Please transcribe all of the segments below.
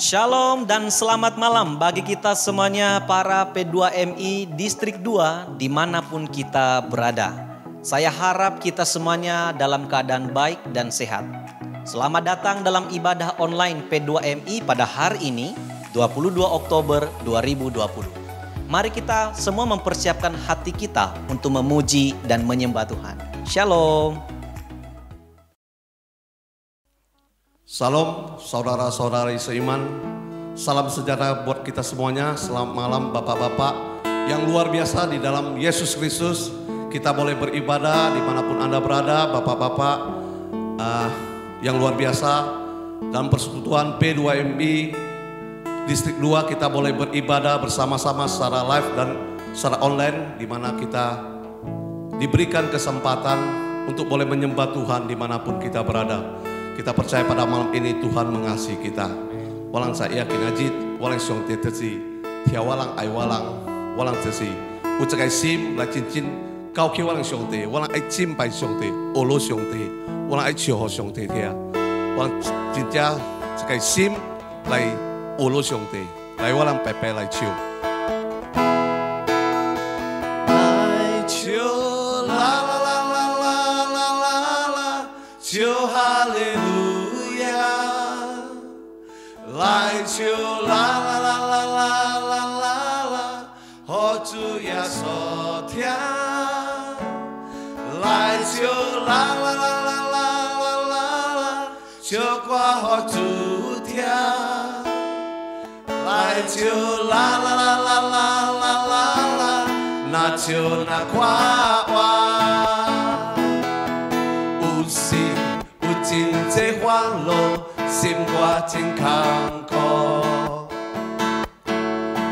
Shalom dan selamat malam bagi kita semuanya para P2MI Distrik 2 dimanapun kita berada. Saya harap kita semuanya dalam keadaan baik dan sehat. Selamat datang dalam ibadah online P2MI pada hari ini 22 Oktober 2020. Mari kita semua mempersiapkan hati kita untuk memuji dan menyembah Tuhan. Shalom. Salam saudara-saudari seiman, salam sejahtera buat kita semuanya. Selamat malam bapak-bapak yang luar biasa di dalam Yesus Kristus. Kita boleh beribadah dimanapun Anda berada, bapak-bapak yang luar biasa. Dalam persekutuan P2MI Distrik 2 kita boleh beribadah bersama-sama secara live dan secara online, di mana kita diberikan kesempatan untuk boleh menyembah Tuhan dimanapun kita berada. Kita percaya pada malam ini Tuhan mengasihi kita. Walang saya yakin ajit, walang siong tetesi, tia walang ai walang tesi. Ucakai sim la cincin, kau ki walang siong te, walang ai cim pai siong te, olo siong te, walang ai cio ho siong te tia. Walang cinca, cakai sim lai olo siong te, lai walang pepe lai cio. Lai cio la la la la la la la la, cio haleluya. Lai cio la la la la la la la la, ho tu ya so tia. Lai cio la la la la la la la la, cio qua ho tu tia. Lai cio la la la la la la la la, na cio na qua wa. Usi ucin te huang lo. 心我真坎坷，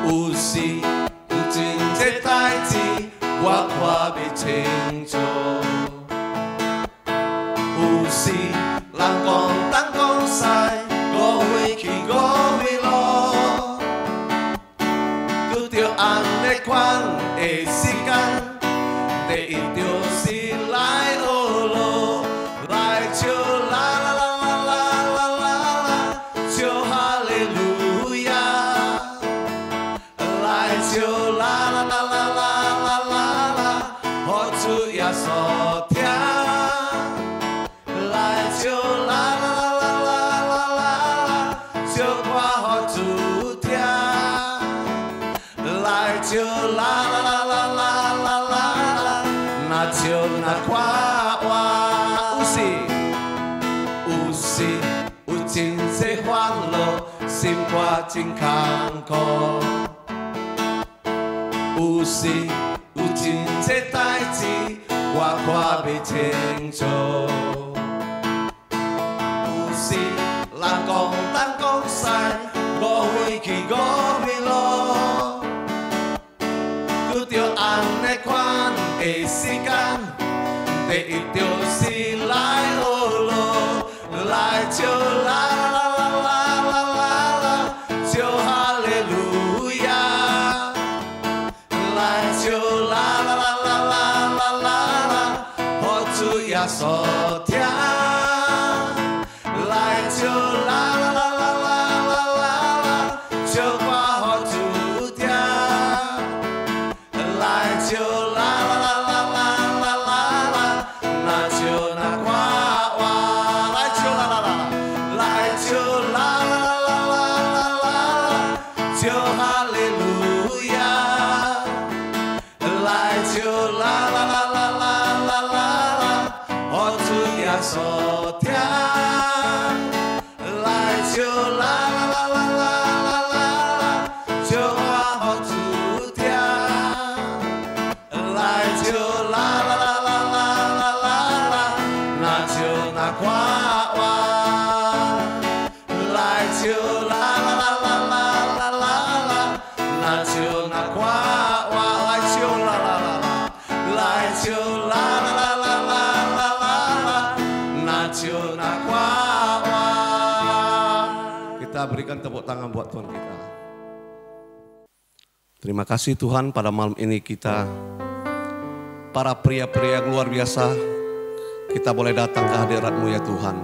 有时有真这代志我看不清楚，有时人讲东讲西，我回去我回路，拄着安尼款的时间，第一就是来学路，来笑啦啦啦。心我真坎坷，有时有真这代志我看不清楚，有时人讲东讲西，我回去我回路，拄着安尼款的时间，第一就是来学路，来笑啦。所听，来笑啦啦啦啦啦啦啦，笑我好主听，来笑啦啦啦啦啦啦啦，那笑那夸哇，来笑啦啦啦，来笑啦啦啦啦啦啦，笑哈利路亚，来笑啦啦啦啦啦啦啦。所听，来笑啦啦啦啦啦啦啦，笑我好主听，来笑啦啦啦啦啦啦啦啦，那笑那夸哇，来笑啦啦啦啦啦啦啦啦，那笑那夸哇，来笑啦啦啦啦，来笑啦啦啦啦啦啦。Kita berikan tepuk tangan buat Tuhan kita. Terima kasih Tuhan, pada malam ini kita para pria-pria yang luar biasa, kita boleh datang ke hadirat-Mu ya Tuhan.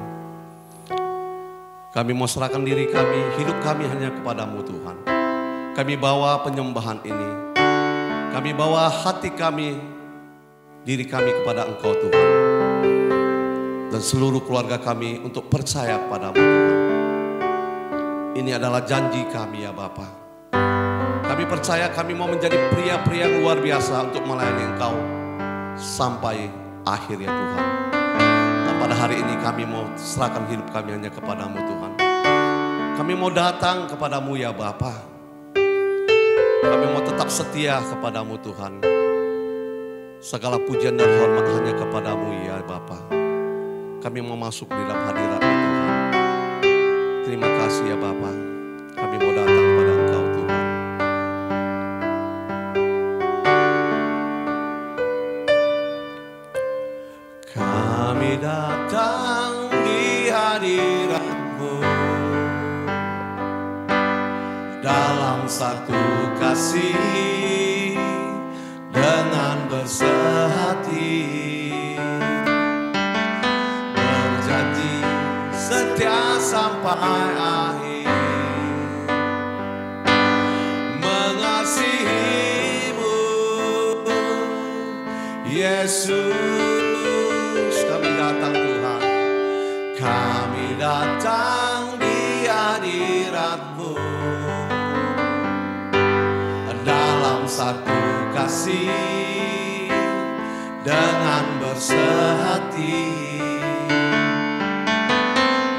Kami mau serahkan diri kami, hidup kami hanya kepadamu Tuhan. Kami bawa penyembahan ini. Kami bawa hati kami, diri kami kepada Engkau Tuhan. Dan seluruh keluarga kami untuk percaya kepadamu Tuhan. Ini adalah janji kami ya Bapa. Kami percaya kami mau menjadi pria-pria yang luar biasa untuk melayani Engkau sampai akhir ya Tuhan. Dan pada hari ini kami mau serahkan hidup kami hanya kepadamu Tuhan. Kami mau datang kepadamu ya Bapa. Kami mau tetap setia kepadamu Tuhan. Segala pujian dan hormat hanya kepadamu ya Bapa. Kami mau masuk di dalam hadirat Tuhan. Terima kasih ya Bapa. Kami mau datang kepada Engkau Tuhan. Kami datang di hadirat-Mu dalam satu kasih dengan bersehati, berjanji setia sampai akhir, mengasihi-Mu Yesus. Kami datang Tuhan, kami datang di hadirat-Mu dalam satu kasih dengan bersehati,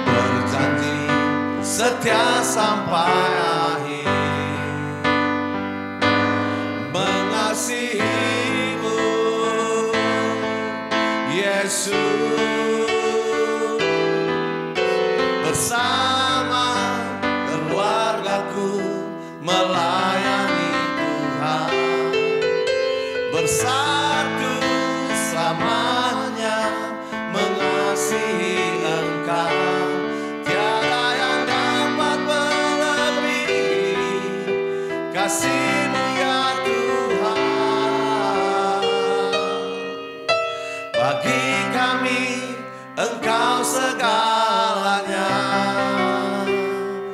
berjanji setia sampai akhir, mengasihi-Mu Yesus. Bersama keluargaku melayani Tuhan, bersatu selamanya mengasihi Engkau. Tiada yang dapat melebihi kasih-Mu ya Tuhan. Bagi kami Engkau segalanya.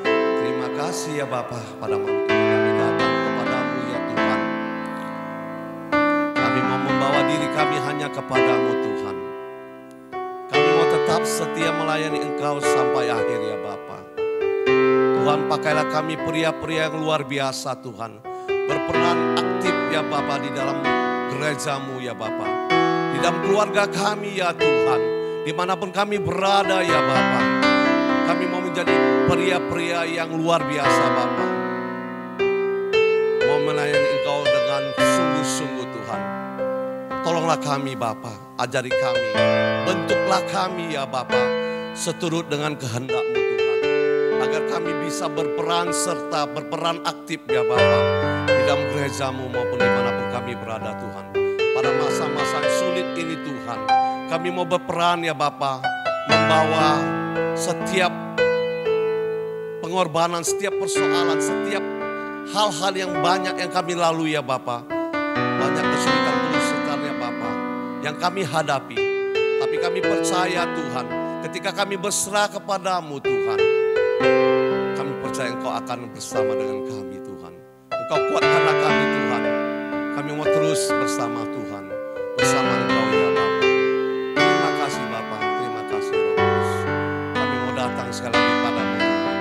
Terima kasih ya Bapa, pada malam ini kami datang kepadamu ya Tuhan. Kami mau membawa diri kami hanya kepadamu Tuhan. Kami mau tetap setia melayani Engkau sampai akhir ya Bapa. Tuhan, pakailah kami pria-pria yang luar biasa Tuhan, berperan aktif ya Bapa di dalam gereja-Mu ya Bapa, di dalam keluarga kami ya Tuhan, dimanapun kami berada ya Bapa. Kami mau menjadi pria-pria yang luar biasa Bapa, mau melayani Engkau dengan sungguh-sungguh Tuhan. Tolonglah kami Bapa, ajari kami, bentuklah kami ya Bapa, seturut dengan kehendak-Mu Tuhan, agar kami bisa berperan serta berperan aktif ya Bapa, di dalam gereja-Mu maupun dimanapun kami berada Tuhan. Pada masa-masa sulit ini Tuhan, kami mau berperan ya Bapa, membawa setiap pengorbanan, setiap persoalan, setiap hal-hal yang banyak yang kami lalui ya Bapa. Banyak kesulitan ya Bapa yang kami hadapi. Tapi kami percaya Tuhan, ketika kami berserah kepadamu Tuhan, kami percaya Engkau akan bersama dengan kami Tuhan. Engkau kuatkanlah kami Tuhan. Kami mau terus bersama Tuhan, bersama Engkau ya Bapa. Terima kasih Bapa, terima kasih Roh Kudus. Kami mau datang sekali lagi padamu Tuhan.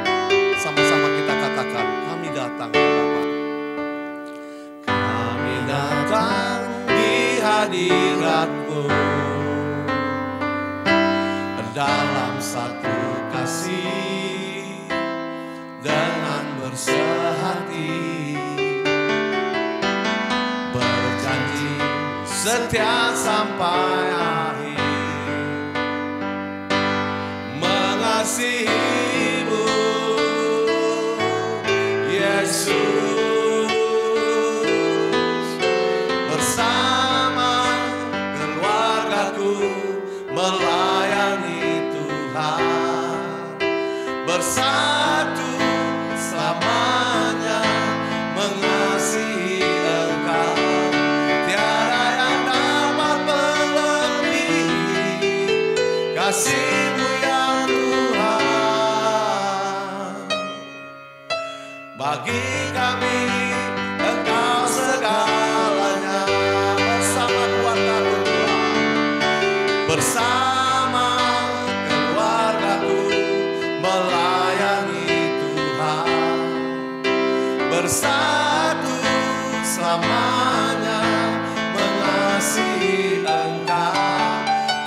Sama-sama kita katakan, kami datang ya Bapa. Kami datang di hadirat-Mu dalam satu kasih dengan bersehati, berjanji setia sampai akhir, mengasihi-Mu Yesus. Bersama keluargaku melayani Tuhan, bersatu selamanya mengasihi Engkau. Tiada yang dapat melebihi kasih-Mu ya Tuhan. kami Engkau segalanya. Bersama keluargaku Tuhan, bersama keluargaku melayani Tuhan, bersatu selamanya mengasihi Engkau.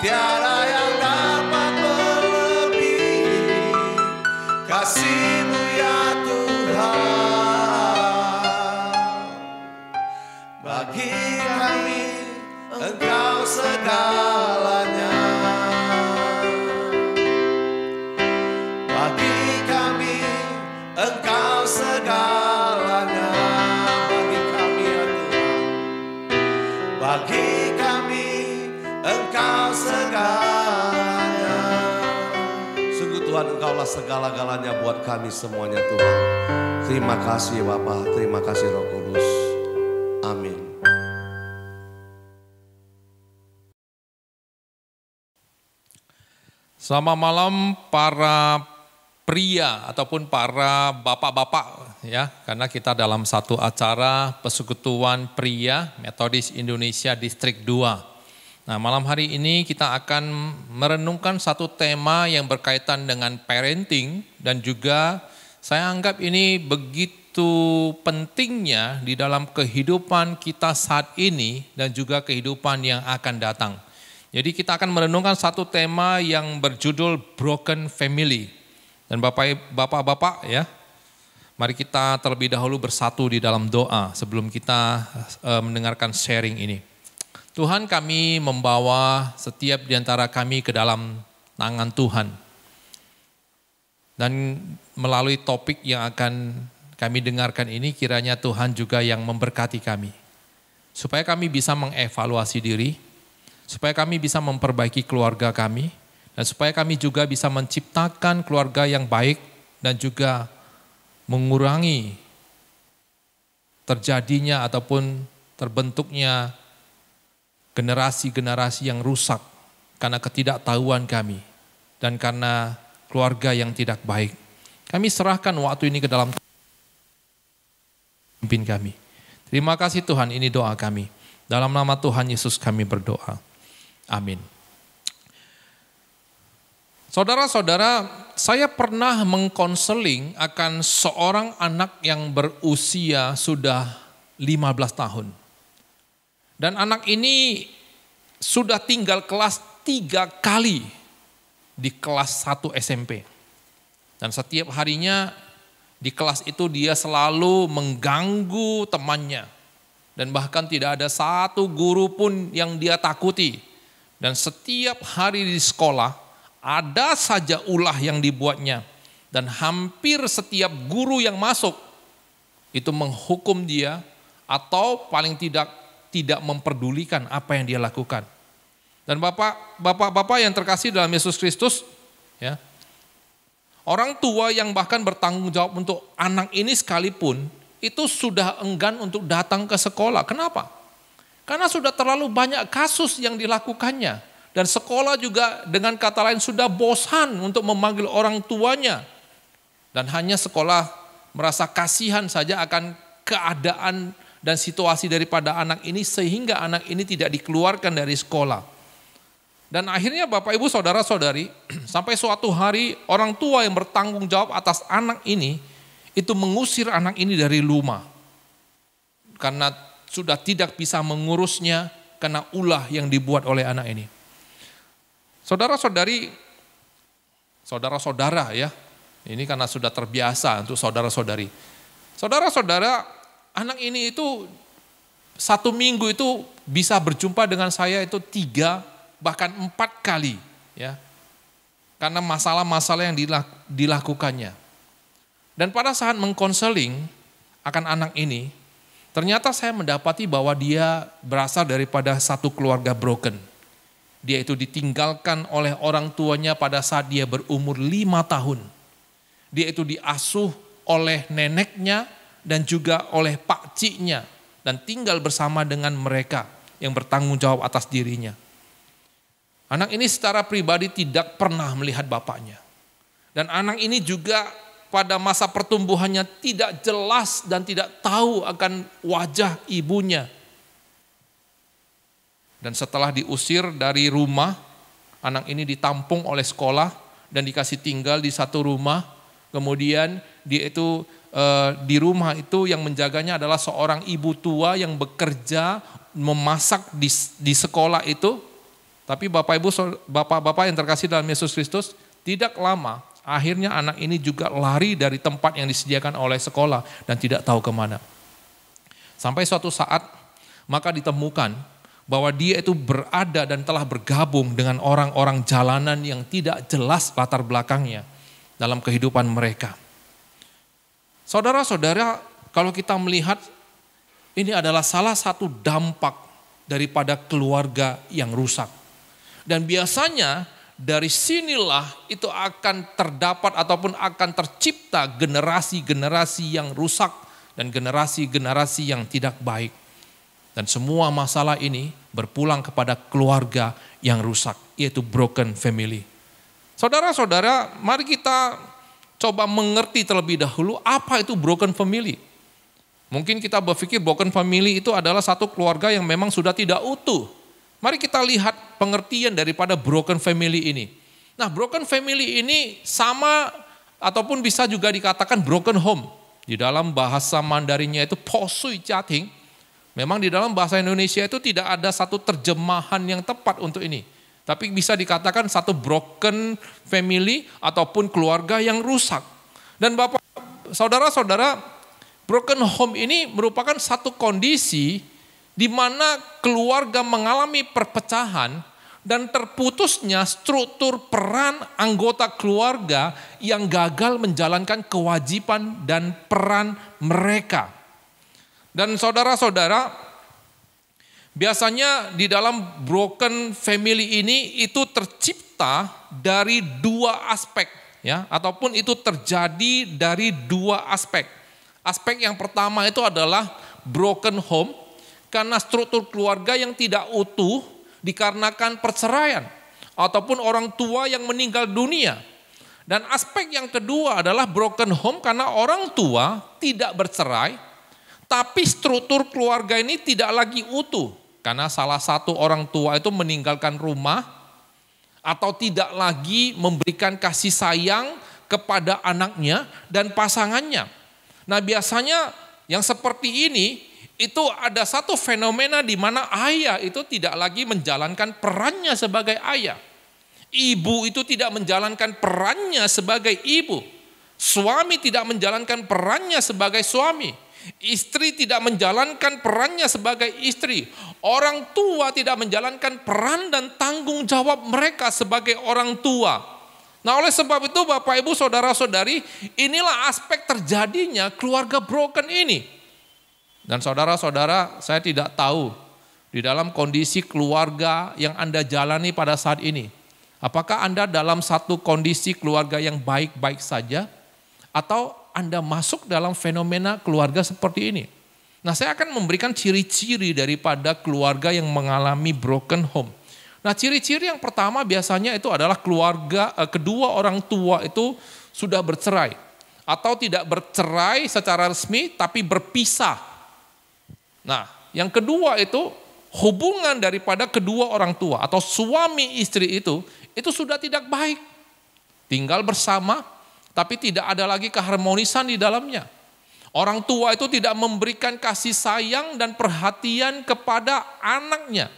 Tiada yang dapat melebihi kasih-Mu ya Tuhan. Bagi kami Engkau segalanya. Bagi kami Engkau segalanya. Bagi kami ya Tuhan. Bagi kami Engkau segalanya. Sungguh Tuhan, Engkaulah segala-galanya buat kami semuanya Tuhan. Terima kasih Bapa, terima kasih Roh Kudus. Amin. Selamat malam para pria ataupun para bapak-bapak ya, karena kita dalam satu acara Persekutuan Pria Metodis Indonesia Distrik 2. Nah, malam hari ini kita akan merenungkan satu tema yang berkaitan dengan parenting dan juga saya anggap ini begitu pentingnya di dalam kehidupan kita saat ini dan juga kehidupan yang akan datang. Jadi kita akan merenungkan satu tema yang berjudul Broken Family. Dan bapak-bapak ya, mari kita terlebih dahulu bersatu di dalam doa sebelum kita mendengarkan sharing ini. Tuhan, kami membawa setiap di antara kami ke dalam tangan Tuhan. Dan melalui topik yang akan kami dengarkan ini, kiranya Tuhan juga yang memberkati kami. Supaya kami bisa mengevaluasi diri, supaya kami bisa memperbaiki keluarga kami, dan supaya kami juga bisa menciptakan keluarga yang baik dan juga mengurangi terjadinya ataupun terbentuknya generasi-generasi yang rusak karena ketidaktahuan kami dan karena keluarga yang tidak baik. Kami serahkan waktu ini ke dalam pimpin kami. Terima kasih Tuhan, ini doa kami. Dalam nama Tuhan Yesus kami berdoa. Amin. Saudara-saudara, saya pernah mengkonseling akan seorang anak yang berusia sudah 15 tahun. Dan anak ini sudah tinggal kelas 3 kali di kelas 1 SMP. Dan setiap harinya di kelas itu dia selalu mengganggu temannya. Dan bahkan tidak ada satu guru pun yang dia takuti. Dan setiap hari di sekolah ada saja ulah yang dibuatnya. Dan hampir setiap guru yang masuk itu menghukum dia atau paling tidak memperdulikan apa yang dia lakukan. Dan bapak-bapak yang terkasih dalam Yesus Kristus, ya, orang tua yang bahkan bertanggung jawab untuk anak ini sekalipun, itu sudah enggan untuk datang ke sekolah. Kenapa? Karena sudah terlalu banyak kasus yang dilakukannya. Dan sekolah juga dengan kata lain sudah bosan untuk memanggil orang tuanya. Dan hanya sekolah merasa kasihan saja akan keadaan dan situasi daripada anak ini sehingga anak ini tidak dikeluarkan dari sekolah. Dan akhirnya Bapak Ibu Saudara-saudari, sampai suatu hari orang tua yang bertanggung jawab atas anak ini itu mengusir anak ini dari rumah. Karena sudah tidak bisa mengurusnya karena ulah yang dibuat oleh anak ini. Saudara-saudari, saudara-saudara ya, ini karena sudah terbiasa untuk saudara-saudari. Saudara-saudara, anak ini itu 1 minggu itu bisa berjumpa dengan saya itu 3 bahkan 4 kali ya. Karena masalah-masalah yang dilakukannya. Dan pada saat mengkonseling akan anak ini, ternyata saya mendapati bahwa dia berasal daripada satu keluarga broken. Dia itu ditinggalkan oleh orang tuanya pada saat dia berumur 5 tahun. Dia itu diasuh oleh neneknya dan juga oleh pakciknya dan tinggal bersama dengan mereka yang bertanggung jawab atas dirinya. Anak ini secara pribadi tidak pernah melihat bapaknya. Dan anak ini juga pada masa pertumbuhannya tidak jelas dan tidak tahu akan wajah ibunya. Dan setelah diusir dari rumah, anak ini ditampung oleh sekolah dan dikasih tinggal di satu rumah. Kemudian dia itu di rumah itu yang menjaganya adalah seorang ibu tua yang bekerja memasak di sekolah itu. Tapi Bapak Ibu, Bapak-bapak yang terkasih dalam Yesus Kristus, tidak lama akhirnya anak ini juga lari dari tempat yang disediakan oleh sekolah dan tidak tahu kemana. Sampai suatu saat maka ditemukan bahwa dia itu berada dan telah bergabung dengan orang-orang jalanan yang tidak jelas latar belakangnya dalam kehidupan mereka. Saudara-saudara, kalau kita melihat ini adalah salah satu dampak daripada keluarga yang rusak. Dan biasanya dari sinilah itu akan terdapat ataupun akan tercipta generasi-generasi yang rusak dan generasi-generasi yang tidak baik. Dan semua masalah ini berpulang kepada keluarga yang rusak, yaitu broken family. Saudara-saudara, mari kita coba mengerti terlebih dahulu apa itu broken family. Mungkin kita berpikir broken family itu adalah satu keluarga yang memang sudah tidak utuh. Mari kita lihat pengertian daripada broken family ini. Nah, broken family ini sama ataupun bisa juga dikatakan broken home. Di dalam bahasa Mandarinnya itu posui jating. Memang di dalam bahasa Indonesia itu tidak ada satu terjemahan yang tepat untuk ini. Tapi bisa dikatakan satu broken family ataupun keluarga yang rusak. Dan Bapak, saudara-saudara, broken home ini merupakan satu kondisi di mana keluarga mengalami perpecahan dan terputusnya struktur peran anggota keluarga yang gagal menjalankan kewajiban dan peran mereka. Dan saudara-saudara, biasanya di dalam broken family ini itu tercipta dari dua aspek, ya, ataupun itu terjadi dari dua aspek. Aspek yang pertama itu adalah broken home karena struktur keluarga yang tidak utuh dikarenakan perceraian ataupun orang tua yang meninggal dunia. Dan aspek yang kedua adalah broken home karena orang tua tidak bercerai, tapi struktur keluarga ini tidak lagi utuh karena salah satu orang tua itu meninggalkan rumah atau tidak lagi memberikan kasih sayang kepada anaknya dan pasangannya. Nah, biasanya yang seperti ini itu ada satu fenomena di mana ayah itu tidak lagi menjalankan perannya sebagai ayah. Ibu itu tidak menjalankan perannya sebagai ibu. Suami tidak menjalankan perannya sebagai suami. Istri tidak menjalankan perannya sebagai istri. Orang tua tidak menjalankan peran dan tanggung jawab mereka sebagai orang tua. Nah, oleh sebab itu Bapak Ibu saudara-saudari, inilah aspek terjadinya keluarga broken ini. Dan saudara-saudara, saya tidak tahu di dalam kondisi keluarga yang Anda jalani pada saat ini, apakah Anda dalam satu kondisi keluarga yang baik-baik saja atau Anda masuk dalam fenomena keluarga seperti ini. Nah, saya akan memberikan ciri-ciri daripada keluarga yang mengalami broken home. Nah, ciri-ciri yang pertama biasanya itu adalah keluarga, kedua orang tua itu sudah bercerai. Atau tidak bercerai secara resmi tapi berpisah. Nah, yang kedua itu hubungan daripada kedua orang tua atau suami istri itu sudah tidak baik. Tinggal bersama, tapi tidak ada lagi keharmonisan di dalamnya. Orang tua itu tidak memberikan kasih sayang dan perhatian kepada anaknya.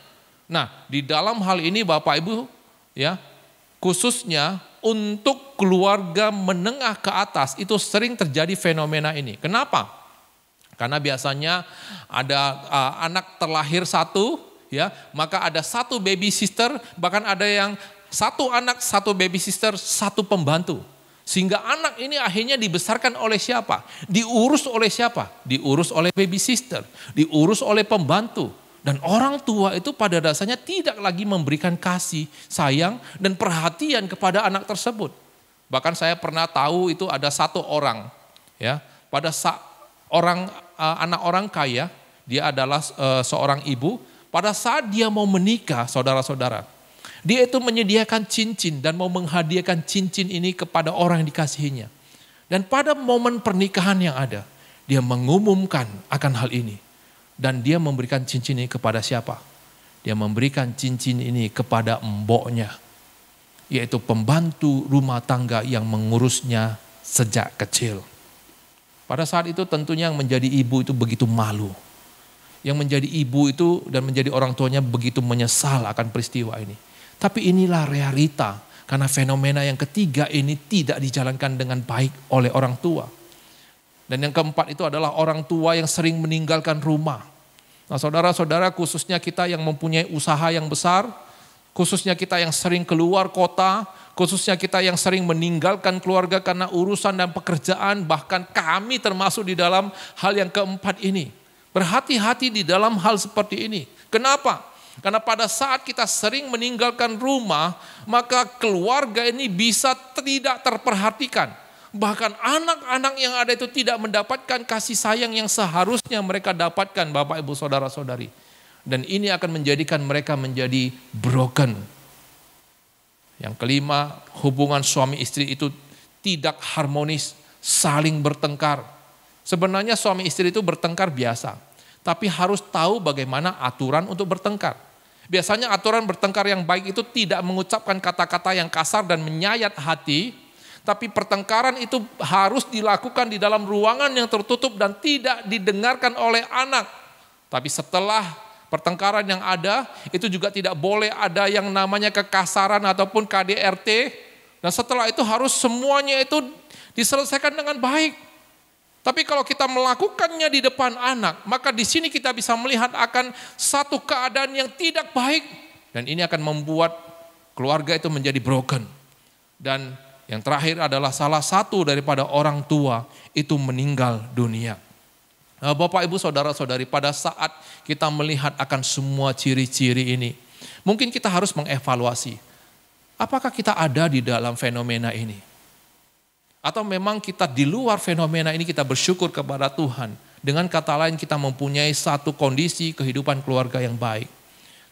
Nah, di dalam hal ini Bapak Ibu, ya, khususnya untuk keluarga menengah ke atas itu sering terjadi fenomena ini. Kenapa? Karena biasanya ada anak terlahir satu, ya, maka ada satu baby sister, bahkan ada yang satu anak, satu baby sister, satu pembantu. Sehingga anak ini akhirnya dibesarkan oleh siapa? Diurus oleh siapa? Diurus oleh baby sister, diurus oleh pembantu. Dan orang tua itu pada dasarnya tidak lagi memberikan kasih, sayang, dan perhatian kepada anak tersebut. Bahkan saya pernah tahu itu ada satu orang, ya, pada anak orang kaya, dia adalah seorang ibu. Pada saat dia mau menikah, saudara-saudara, dia itu menyediakan cincin dan mau menghadiahkan cincin ini kepada orang yang dikasihinya. Dan pada momen pernikahan yang ada, dia mengumumkan akan hal ini. Dan dia memberikan cincin ini kepada siapa? Dia memberikan cincin ini kepada mboknya, yaitu pembantu rumah tangga yang mengurusnya sejak kecil. Pada saat itu tentunya yang menjadi ibu itu begitu malu. Yang menjadi ibu itu dan menjadi orang tuanya begitu menyesal akan peristiwa ini. Tapi inilah realita, karena fenomena yang ketiga ini tidak dijalankan dengan baik oleh orang tua. Dan yang keempat itu adalah orang tua yang sering meninggalkan rumah. Nah, saudara-saudara, khususnya kita yang mempunyai usaha yang besar, khususnya kita yang sering keluar kota, khususnya kita yang sering meninggalkan keluarga karena urusan dan pekerjaan, bahkan kami termasuk di dalam hal yang keempat ini. Berhati-hati di dalam hal seperti ini. Kenapa? Karena pada saat kita sering meninggalkan rumah, maka keluarga ini bisa tidak terperhatikan. Bahkan anak-anak yang ada itu tidak mendapatkan kasih sayang yang seharusnya mereka dapatkan, Bapak, Ibu, Saudara-saudari. Dan ini akan menjadikan mereka menjadi broken. Yang kelima, hubungan suami istri itu tidak harmonis, saling bertengkar. Sebenarnya suami istri itu bertengkar biasa, tapi harus tahu bagaimana aturan untuk bertengkar. Biasanya aturan bertengkar yang baik itu tidak mengucapkan kata-kata yang kasar dan menyayat hati, tapi pertengkaran itu harus dilakukan di dalam ruangan yang tertutup dan tidak didengarkan oleh anak. Tapi setelah pertengkaran yang ada, itu juga tidak boleh ada yang namanya kekasaran ataupun KDRT, dan setelah itu harus semuanya itu diselesaikan dengan baik. Tapi kalau kita melakukannya di depan anak, maka di sini kita bisa melihat akan satu keadaan yang tidak baik. Dan ini akan membuat keluarga itu menjadi broken. Dan yang terakhir adalah salah satu daripada orang tua itu meninggal dunia. Nah, Bapak, Ibu, Saudara-saudari, pada saat kita melihat akan semua ciri-ciri ini, mungkin kita harus mengevaluasi. Apakah kita ada di dalam fenomena ini? Atau memang kita di luar fenomena ini kita bersyukur kepada Tuhan. Dengan kata lain kita mempunyai satu kondisi kehidupan keluarga yang baik.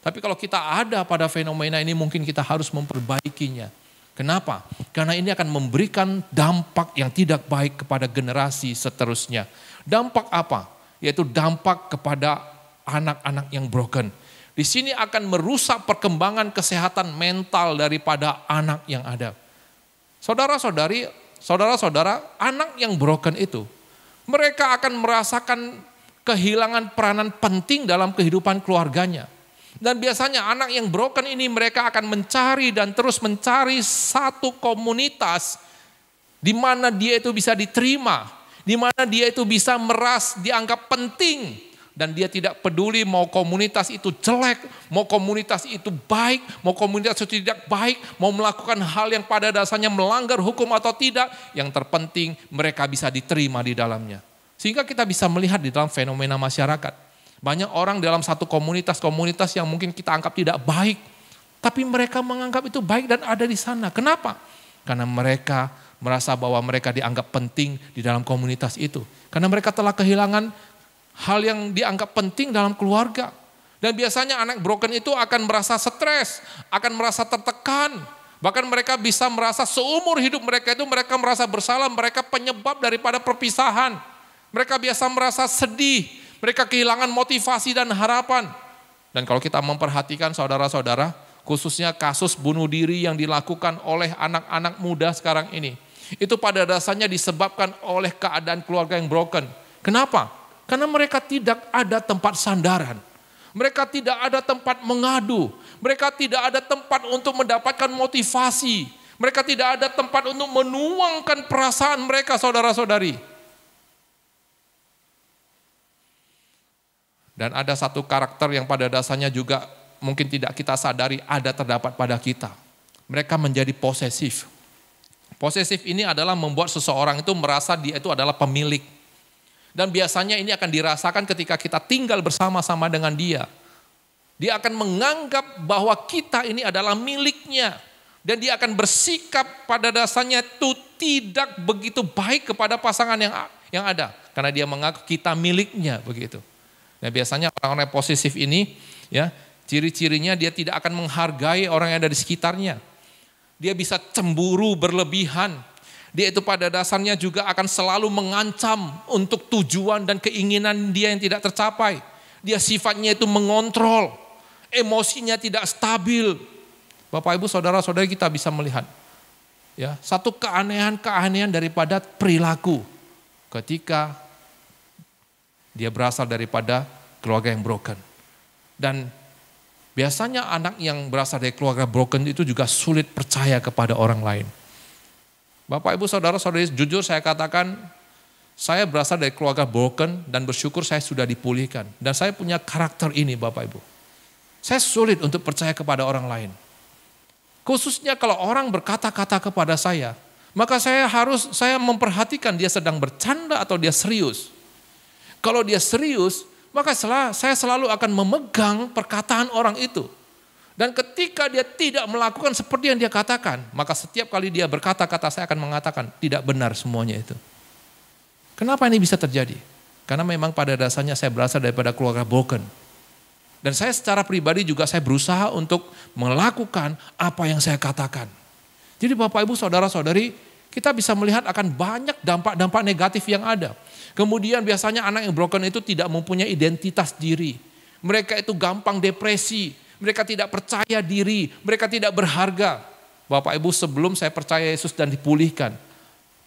Tapi kalau kita ada pada fenomena ini mungkin kita harus memperbaikinya. Kenapa? Karena ini akan memberikan dampak yang tidak baik kepada generasi seterusnya. Dampak apa? Yaitu dampak kepada anak-anak yang broken. Di sini akan merusak perkembangan kesehatan mental daripada anak yang ada. Saudara-saudara, anak yang broken itu, mereka akan merasakan kehilangan peranan penting dalam kehidupan keluarganya. Dan biasanya anak yang broken ini mereka akan mencari dan terus mencari satu komunitas di mana dia itu bisa diterima, di mana dia itu bisa dianggap penting. Dan dia tidak peduli mau komunitas itu jelek, mau komunitas itu baik, mau komunitas itu tidak baik, mau melakukan hal yang pada dasarnya melanggar hukum atau tidak. Yang terpenting mereka bisa diterima di dalamnya. Sehingga kita bisa melihat di dalam fenomena masyarakat. Banyak orang dalam satu komunitas yang mungkin kita anggap tidak baik. Tapi mereka menganggap itu baik dan ada di sana. Kenapa? Karena mereka merasa bahwa mereka dianggap penting di dalam komunitas itu. Karena mereka telah kehilangan hal yang dianggap penting dalam keluarga. Dan biasanya anak broken itu akan merasa stres, akan merasa tertekan. Bahkan mereka bisa merasa seumur hidup mereka itu mereka merasa bersalah, mereka penyebab daripada perpisahan. Mereka biasa merasa sedih, mereka kehilangan motivasi dan harapan. Dan kalau kita memperhatikan saudara-saudara, khususnya kasus bunuh diri yang dilakukan oleh anak-anak muda sekarang ini. Itu pada dasarnya disebabkan oleh keadaan keluarga yang broken. Kenapa? Karena mereka tidak ada tempat sandaran. Mereka tidak ada tempat mengadu. Mereka tidak ada tempat untuk mendapatkan motivasi. Mereka tidak ada tempat untuk menuangkan perasaan mereka, saudara-saudari. Dan ada satu karakter yang pada dasarnya juga mungkin tidak kita sadari ada terdapat pada kita. Mereka menjadi posesif. Posesif ini adalah membuat seseorang itu merasa dia itu adalah pemilik. Dan biasanya ini akan dirasakan ketika kita tinggal bersama-sama dengan dia. Dia akan menganggap bahwa kita ini adalah miliknya. Dan dia akan bersikap pada dasarnya itu tidak begitu baik kepada pasangan yang ada. Karena dia mengaku kita miliknya begitu. Nah, biasanya orang-orang posesif ini ya ciri-cirinya dia tidak akan menghargai orang yang ada di sekitarnya. Dia bisa cemburu berlebihan. Dia itu pada dasarnya juga akan selalu mengancam untuk tujuan dan keinginan dia yang tidak tercapai. Dia sifatnya itu mengontrol, emosinya tidak stabil. Bapak Ibu saudara-saudari kita bisa melihat ya, satu keanehan-keanehan daripada perilaku ketika dia berasal daripada keluarga yang broken. Dan biasanya anak yang berasal dari keluarga broken itu juga sulit percaya kepada orang lain. Bapak Ibu saudara-saudari, jujur saya katakan, saya berasal dari keluarga broken dan bersyukur saya sudah dipulihkan. Dan saya punya karakter ini Bapak Ibu. Saya sulit untuk percaya kepada orang lain. Khususnya kalau orang berkata-kata kepada saya, maka saya memperhatikan dia sedang bercanda atau dia serius. Kalau dia serius, maka saya selalu akan memegang perkataan orang itu. Dan ketika dia tidak melakukan seperti yang dia katakan, maka setiap kali dia berkata-kata saya akan mengatakan tidak benar semuanya itu. Kenapa ini bisa terjadi? Karena memang pada dasarnya saya berasal daripada keluarga broken. Dan saya secara pribadi juga saya berusaha untuk melakukan apa yang saya katakan. Jadi Bapak Ibu saudara-saudari, kita bisa melihat akan banyak dampak-dampak negatif yang ada. Kemudian biasanya anak yang broken itu tidak mempunyai identitas diri. Mereka itu gampang depresi, mereka tidak percaya diri, mereka tidak berharga. Bapak Ibu sebelum saya percaya Yesus dan dipulihkan,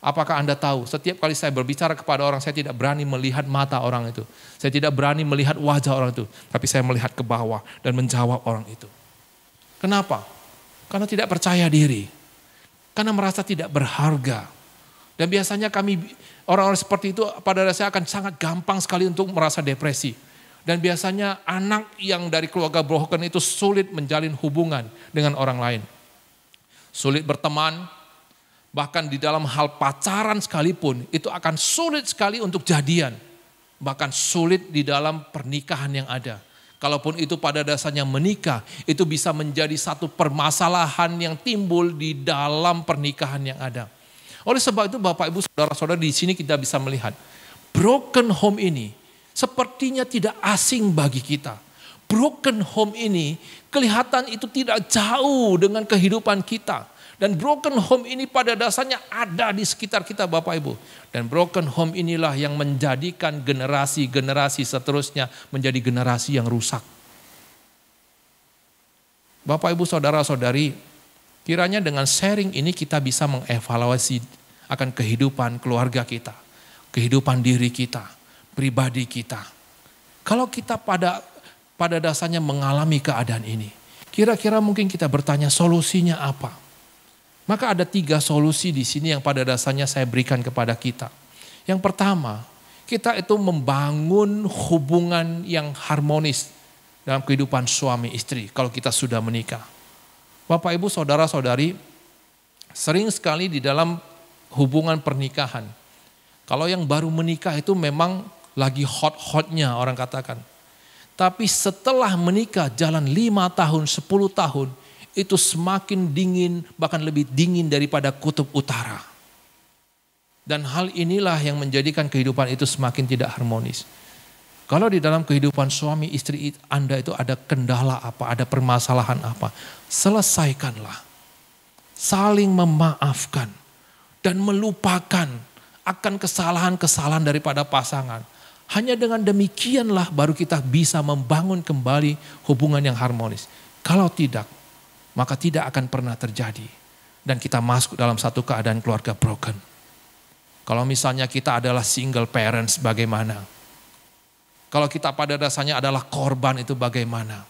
apakah Anda tahu setiap kali saya berbicara kepada orang saya tidak berani melihat mata orang itu. Saya tidak berani melihat wajah orang itu, tapi saya melihat ke bawah dan menjawab orang itu. Kenapa? Karena tidak percaya diri. Karena merasa tidak berharga. Dan biasanya kami orang-orang seperti itu pada dasarnya akan sangat gampang sekali untuk merasa depresi. Dan biasanya anak yang dari keluarga broken itu sulit menjalin hubungan dengan orang lain. Sulit berteman, bahkan di dalam hal pacaran sekalipun itu akan sulit sekali untuk jadian. Bahkan sulit di dalam pernikahan yang ada. Kalaupun itu pada dasarnya menikah, itu bisa menjadi satu permasalahan yang timbul di dalam pernikahan yang ada. Oleh sebab itu Bapak Ibu saudara-saudara di sini kita bisa melihat broken home ini sepertinya tidak asing bagi kita. Broken home ini kelihatan itu tidak jauh dengan kehidupan kita. Dan broken home ini pada dasarnya ada di sekitar kita Bapak Ibu. Dan broken home inilah yang menjadikan generasi-generasi seterusnya menjadi generasi yang rusak. Bapak Ibu saudara-saudari, kiranya dengan sharing ini kita bisa mengevaluasi akan kehidupan keluarga kita, kehidupan diri kita, pribadi kita. Kalau kita pada dasarnya mengalami keadaan ini, kira-kira mungkin kita bertanya solusinya apa? Maka ada 3 solusi di sini yang pada dasarnya saya berikan kepada kita. Yang pertama, kita itu membangun hubungan yang harmonis dalam kehidupan suami istri kalau kita sudah menikah. Bapak Ibu saudara-saudari, sering sekali di dalam hubungan pernikahan, kalau yang baru menikah itu memang lagi hot-hotnya orang katakan. Tapi setelah menikah jalan 5 tahun, 10 tahun, itu semakin dingin, bahkan lebih dingin daripada kutub utara. Dan hal inilah yang menjadikan kehidupan itu semakin tidak harmonis. Kalau di dalam kehidupan suami istri Anda itu ada kendala apa, ada permasalahan apa, selesaikanlah. Saling memaafkan dan melupakan akan kesalahan-kesalahan daripada pasangan. Hanya dengan demikianlah baru kita bisa membangun kembali hubungan yang harmonis. Kalau tidak, maka tidak akan pernah terjadi. Dan kita masuk dalam satu keadaan keluarga broken. Kalau misalnya kita adalah single parents bagaimana? Kalau kita pada dasarnya adalah korban itu bagaimana?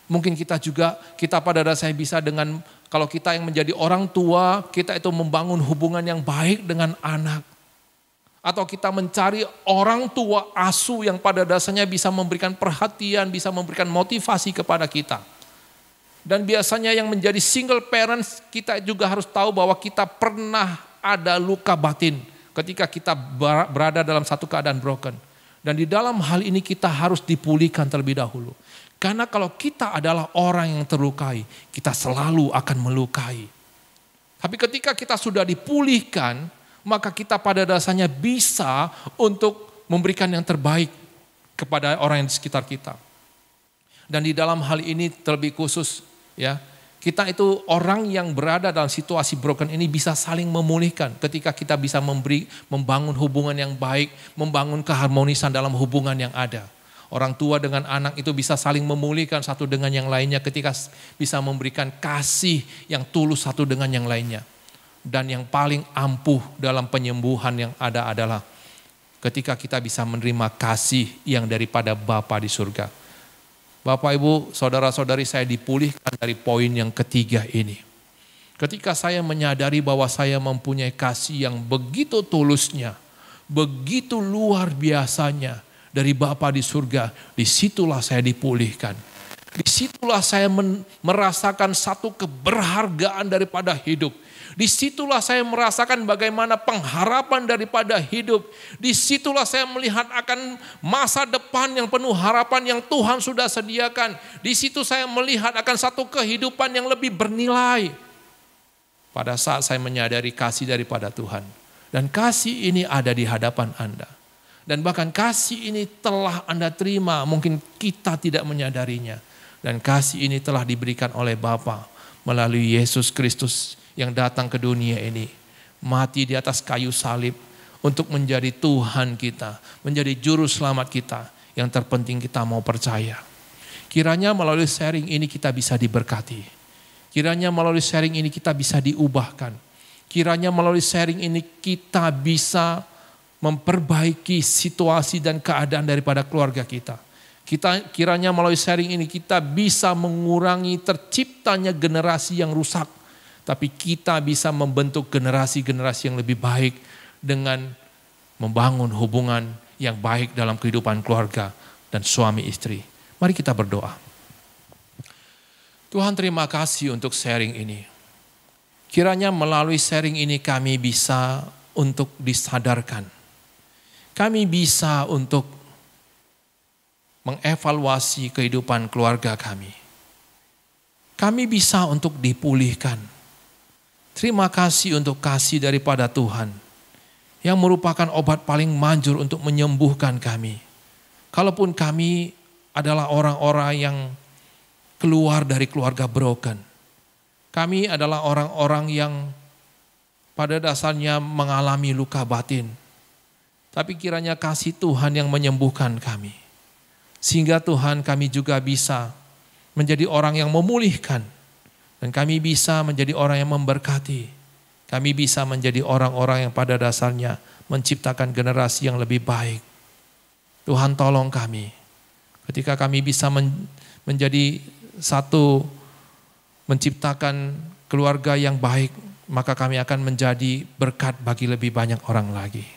Mungkin kita pada dasarnya bisa dengan, kalau kita yang menjadi orang tua, kita itu membangun hubungan yang baik dengan anak. Atau kita mencari orang tua asuh yang pada dasarnya bisa memberikan perhatian, bisa memberikan motivasi kepada kita. Dan biasanya yang menjadi single parents, kita juga harus tahu bahwa kita pernah ada luka batin ketika kita berada dalam satu keadaan broken. Dan di dalam hal ini kita harus dipulihkan terlebih dahulu. Karena kalau kita adalah orang yang terlukai, kita selalu akan melukai. Tapi ketika kita sudah dipulihkan, maka kita pada dasarnya bisa untuk memberikan yang terbaik kepada orang yang di sekitar kita. Dan di dalam hal ini terlebih khusus, ya, Kita itu orang yang berada dalam situasi broken ini bisa saling memulihkan ketika kita bisa membangun hubungan yang baik, membangun keharmonisan dalam hubungan yang ada. Orang tua dengan anak itu bisa saling memulihkan satu dengan yang lainnya ketika bisa memberikan kasih yang tulus satu dengan yang lainnya. Dan yang paling ampuh dalam penyembuhan yang ada adalah ketika kita bisa menerima kasih yang daripada Bapa di surga. Bapak, Ibu, saudara-saudari, saya dipulihkan dari poin yang ketiga ini. Ketika saya menyadari bahwa saya mempunyai kasih yang begitu tulusnya, begitu luar biasanya dari Bapa di surga, disitulah saya dipulihkan. Disitulah saya merasakan satu keberhargaan daripada hidup. Disitulah saya merasakan bagaimana pengharapan daripada hidup. Disitulah saya melihat akan masa depan yang penuh harapan yang Tuhan sudah sediakan. Di situ saya melihat akan satu kehidupan yang lebih bernilai. Pada saat saya menyadari kasih daripada Tuhan. Dan kasih ini ada di hadapan Anda. Dan bahkan kasih ini telah Anda terima, mungkin kita tidak menyadarinya. Dan kasih ini telah diberikan oleh Bapa melalui Yesus Kristus yang datang ke dunia ini, mati di atas kayu salib untuk menjadi Tuhan kita, menjadi juru selamat kita. Yang terpenting kita mau percaya. Kiranya melalui sharing ini kita bisa diberkati. Kiranya melalui sharing ini kita bisa diubahkan. Kiranya melalui sharing ini kita bisa memperbaiki situasi dan keadaan daripada keluarga kita. Kiranya melalui sharing ini kita bisa mengurangi terciptanya generasi yang rusak. Tapi kita bisa membentuk generasi-generasi yang lebih baik dengan membangun hubungan yang baik dalam kehidupan keluarga dan suami istri. Mari kita berdoa. Tuhan, terima kasih untuk sharing ini. Kiranya melalui sharing ini kami bisa untuk disadarkan. Kami bisa untuk mengevaluasi kehidupan keluarga kami. Kami bisa untuk dipulihkan. Terima kasih untuk kasih daripada Tuhan yang merupakan obat paling manjur untuk menyembuhkan kami. Kalaupun kami adalah orang-orang yang keluar dari keluarga broken. Kami adalah orang-orang yang pada dasarnya mengalami luka batin. Tapi kiranya kasih Tuhan yang menyembuhkan kami. Sehingga Tuhan kami juga bisa menjadi orang yang memulihkan. Dan kami bisa menjadi orang yang memberkati. Kami bisa menjadi orang-orang yang pada dasarnya menciptakan generasi yang lebih baik. Tuhan tolong kami. Ketika kami bisa menjadi satu menciptakan keluarga yang baik, maka kami akan menjadi berkat bagi lebih banyak orang lagi.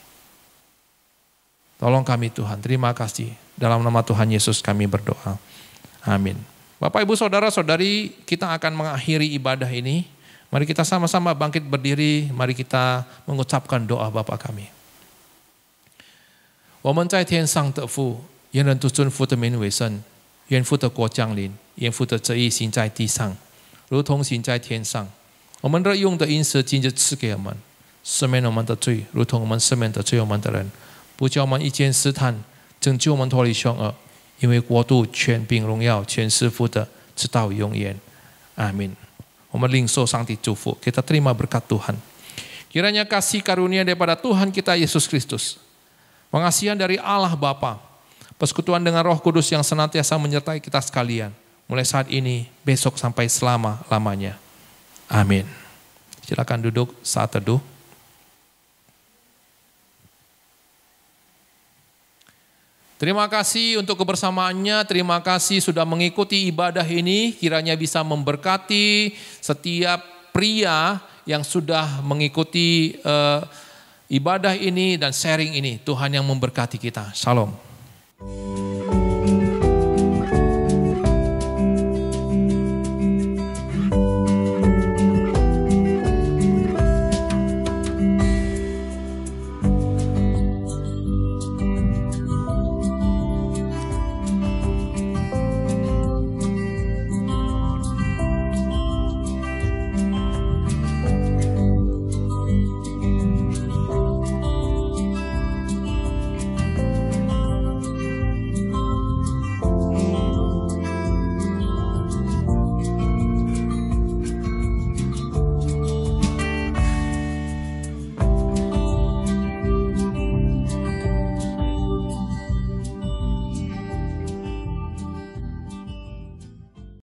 Tolong kami Tuhan, terima kasih. Dalam nama Tuhan Yesus kami berdoa. Amin. Bapak, Ibu, Saudara-saudari, kita akan mengakhiri ibadah ini. Mari kita sama-sama bangkit berdiri, mari kita mengucapkan doa Bapa kami. 我们在天上的父，愿人都尊父的名为圣，愿父的国降临，愿父的旨意行在地上，如同行在天上。我们日用的饮食今日赐给我们，赦免我们的罪，如同我们赦免得罪我们的人，不叫我们遇见试探，拯救我们脱离凶恶。因为国度、权柄、荣耀全是父的，直到永远。Amin. 我们领受上帝祝福， kita terima berkat Tuhan. Kiranya kasih karunia daripada Tuhan kita Yesus Kristus, pengasihan dari Allah Bapa, persekutuan dengan Roh Kudus yang senantiasa menyertai kita sekalian, mulai saat ini, besok sampai selama-lamanya. Amin. Silakan duduk saat teduh. Terima kasih untuk kebersamaannya, terima kasih sudah mengikuti ibadah ini, kiranya bisa memberkati setiap pria yang sudah mengikuti ibadah ini dan sharing ini. Tuhan yang memberkati kita. Shalom.